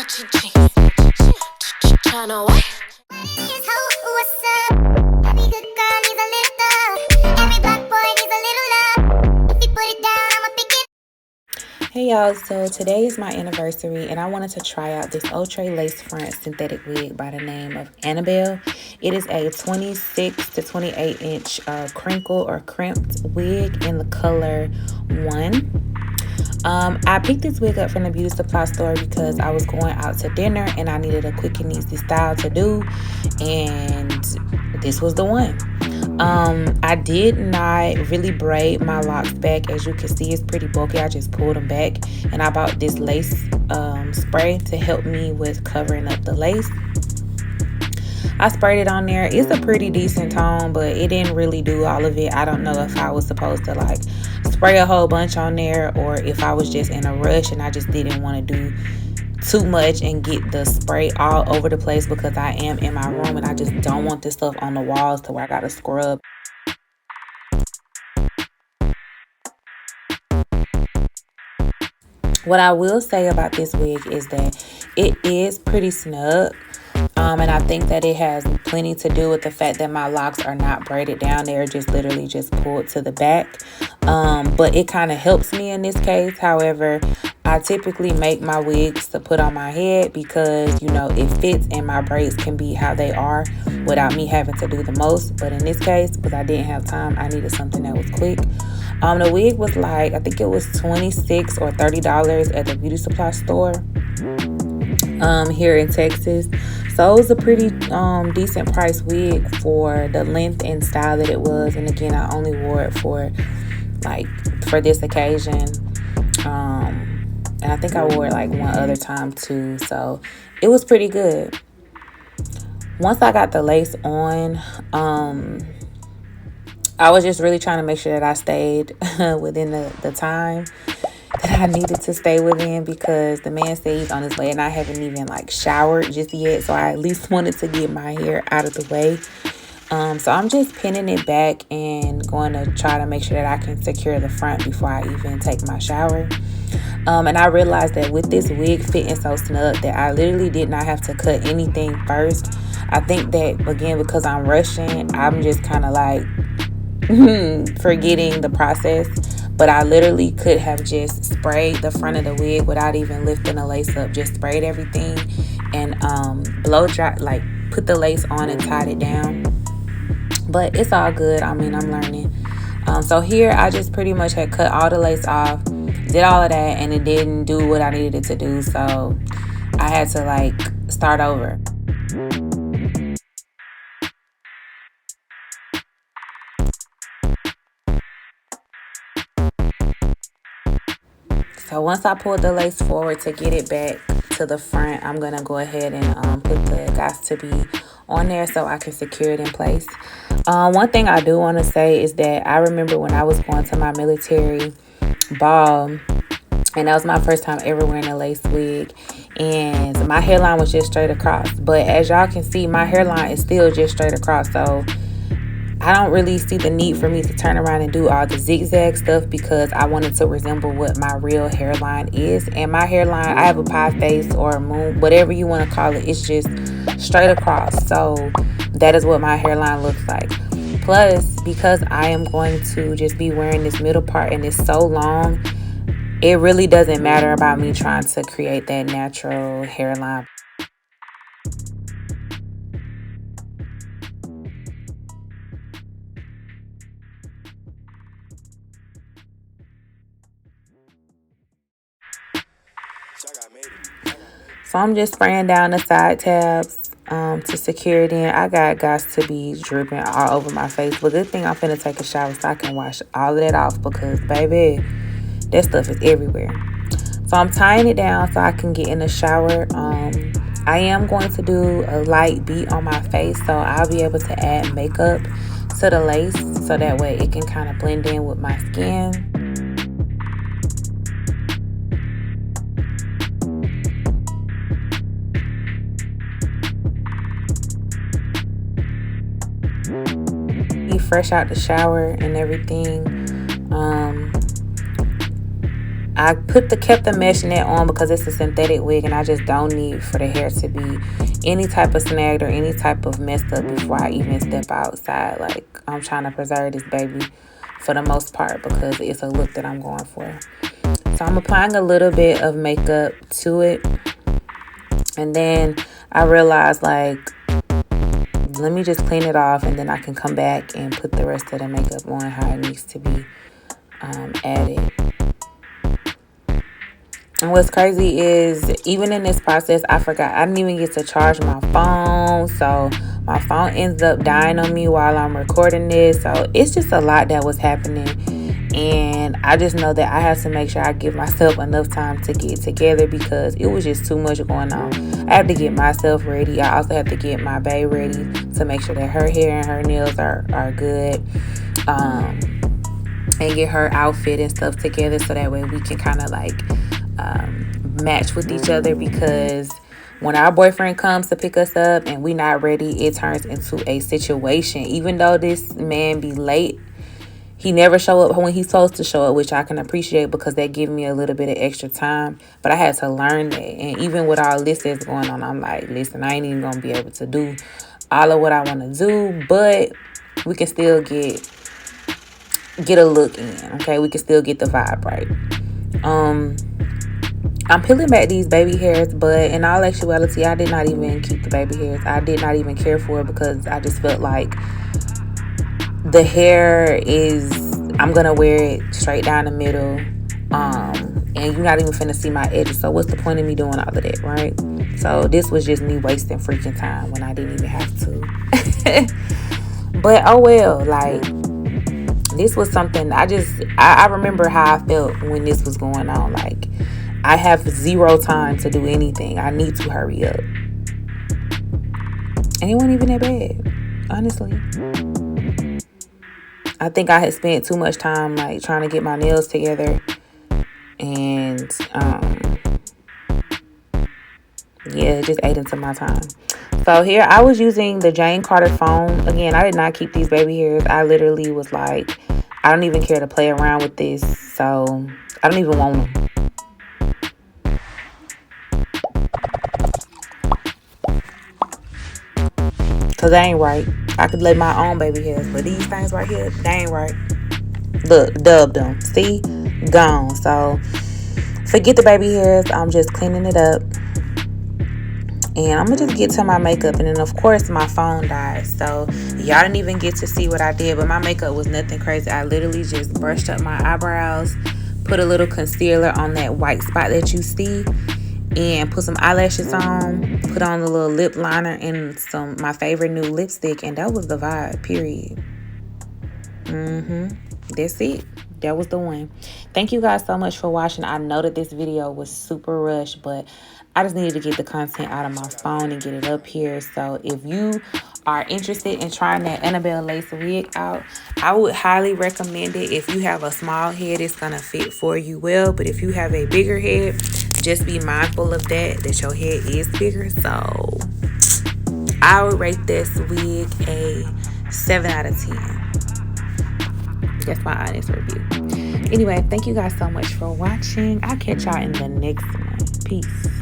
Mawchichi. Tryna what? What's up? Every good girl needs a little love. Every black boy needs a little love. If you put it down, I'ma pick it. Hey y'all, so today is my anniversary and I wanted to try out this Outre Lace front synthetic wig by the name of Anabel. It is a 26 to 28 inch crinkle or crimped wig in the color 1. I picked this wig up from the beauty supply store because I was going out to dinner and I needed a quick and easy style to do, and this was the one. I did not really braid my locks back. As you can see, it's pretty bulky. I just pulled them back, and I bought this lace spray to help me with covering up the lace. I sprayed it on there. It's a pretty decent tone, but it didn't really do all of it. I don't know if I was supposed to like spray a whole bunch on there or if I was just in a rush and I just didn't want to do too much and get the spray all over the place because I am in my room and I just don't want this stuff on the walls to where I gotta scrub. What I will say about this wig is that it is pretty snug. And I think that it has plenty to do with the fact that my locks are not braided down. They're just literally just pulled to the back. But it kind of helps me in this case. However, I typically make my wigs to put on my head because, you know, it fits and my braids can be how they are without me having to do the most. But in this case, because I didn't have time, I needed something that was quick. The wig was like, I think it was $26 or $30 at the beauty supply store here in Texas. So it was a pretty decent price wig for the length and style that it was. And again, I only wore it for this occasion. And I think I wore it like one other time too. So it was pretty good. Once I got the lace on, I was just really trying to make sure that I stayed within the time that I needed to stay within because the man said he's on his way and I haven't even like showered just yet. So I at least wanted to get my hair out of the way. So I'm just pinning it back and going to try to make sure that I can secure the front before I even take my shower. And I realized that with this wig fitting so snug that I literally did not have to cut anything first. I think that, again, because I'm rushing, I'm just kind of like forgetting the process. But I literally could have just sprayed the front of the wig without even lifting the lace up. Just sprayed everything and blow dry, like put the lace on and tied it down. But it's all good. I mean, I'm learning. So here I just pretty much had cut all the lace off, did all of that, and it didn't do what I needed it to do. So I had to like start over. So once I pulled the lace forward to get it back to the front, I'm going to go ahead and put the Got to Be on there so I can secure it in place. One thing I do want to say is that I remember when I was going to my military ball, and that was my first time ever wearing a lace wig, and my hairline was just straight across. But as y'all can see, my hairline is still just straight across, so I don't really see the need for me to turn around and do all the zigzag stuff because I wanted to resemble what my real hairline is. And my hairline, I have a pie face or a moon, whatever you want to call it. It's just straight across. So that is what my hairline looks like. Plus, because I am going to just be wearing this middle part and it's so long, it really doesn't matter about me trying to create that natural hairline. So I'm just spraying down the side tabs to secure it in. I got to be dripping all over my face. But good thing I'm finna take a shower so I can wash all of that off because, baby, that stuff is everywhere. So I'm tying it down so I can get in the shower. I am going to do a light beat on my face, so I'll be able to add makeup to the lace so that way it can kind of blend in with my skin. Fresh out the shower and everything. I kept the mesh net on because it's a synthetic wig, and I just don't need for the hair to be any type of snagged or any type of messed up before I even step outside. Like, I'm trying to preserve this baby for the most part because it's a look that I'm going for. So I'm applying a little bit of makeup to it, and then I realized, like, let me just clean it off, and then I can come back and put the rest of the makeup on how it needs to be added. And what's crazy is, even in this process, I forgot I didn't even get to charge my phone. So my phone ends up dying on me while I'm recording this. So it's just a lot that was happening. And I just know that I have to make sure I give myself enough time to get together because it was just too much going on. I have to get myself ready. I also have to get my bae ready to make sure that her hair and her nails are good. And get her outfit and stuff together so that way we can kind of like match with each other, because when our boyfriend comes to pick us up and we not ready, it turns into a situation. Even though this man be late, he never show up when he's supposed to show up, which I can appreciate because that give me a little bit of extra time. But I had to learn that. And even with all this that's going on, I'm like, listen, I ain't even gonna be able to do all of what I want to do, but we can still get a look in. Okay, we can still get the vibe right. I'm peeling back these baby hairs, but in all actuality, I did not even keep the baby hairs. I did not even care for it because I just felt like the hair is, I'm gonna wear it straight down the middle, and you're not even finna see my edges, so what's the point of me doing all of that, right? So this was just me wasting freaking time when I didn't even have to. But oh well, like, this was something I remember how I felt when this was going on. Like, I have zero time to do anything. I need to hurry up. And it wasn't even that bad, honestly. I think I had spent too much time like trying to get my nails together, and yeah, it just ate into my time. So here I was using the Jane Carter foam. Again, I did not keep these baby hairs. I literally was like, I don't even care to play around with this, so I don't even want them. Cause they ain't right. I could lay my own baby hairs, but these things right here, they ain't right. Look, dubbed them. See? Gone. So forget the baby hairs. I'm just cleaning it up. And I'm gonna just get to my makeup. And then of course my phone died, so y'all didn't even get to see what I did. But my makeup was nothing crazy. I literally just brushed up my eyebrows, put a little concealer on that white spot that you see, and put some eyelashes on, put on a little lip liner and my favorite new lipstick, and that was the vibe, period. That's it. That was the one. Thank you guys so much for watching. I know that this video was super rushed, but I just needed to get the content out of my phone and get it up here. So if you are interested in trying that Anabel lace wig out, I would highly recommend it. If you have a small head, it's gonna fit for you well, but if you have a bigger head, just be mindful of that your head is bigger. So I would rate this wig a 7 out of 10. That's my honest review. Anyway, thank you guys so much for watching. I'll catch y'all in the next one. Peace.